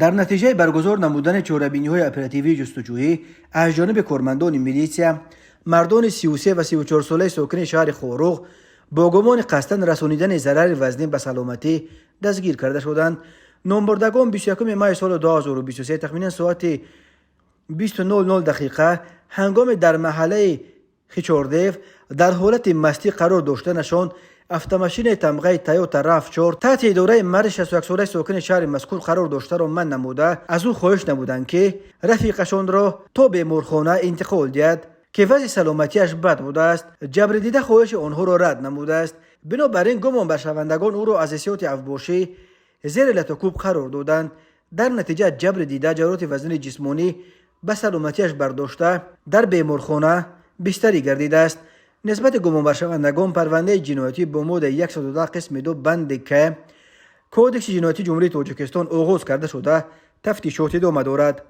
در نتیجه برگزار نمودن چهاره‌بینی‌های اپراتیوی جستجویی از جانب کارمندان میلیسیا، مردان 33 و 34 ساله ساکن شهر خوروغ با گمان قصداً رسانیدن ضرر وزنی به سلامتی دستگیر کرده شدند. نامبردگان 21 ماه سال 2023 تخمینا ساعت 20:00 دقیقه هنگام در محله خیچوردیو در حالت مستی قرار داشتنشان автомашин тамғаи Toyota RAV4 تحت اداره مرد 61 ساله ساکن شهر مذکور قرار داشته را من نموده از او خواهش نمودند که رفیقشان را تا بیمارخانه انتقال دهد که وضع سلامتیش بد بوده است. جبر دیده خواهش آنها را رد نموده است. بنابراین گمان بر شوندگان او را از حیثیت افباشی زیر لطوکوب قرار دادند. در نتیجه جبر دیده جراحت وزن جسمانی به سلامتیش برداشته در بیمارخانه بستری گردیده است. نسبت گمان بر شوندگان پرونده جنایتی با ماده 110 قسم 2 بند که کودکس جنایتی جمهوری تاجیکستان آغاز کرده شده تفتیشات ادامه دارد.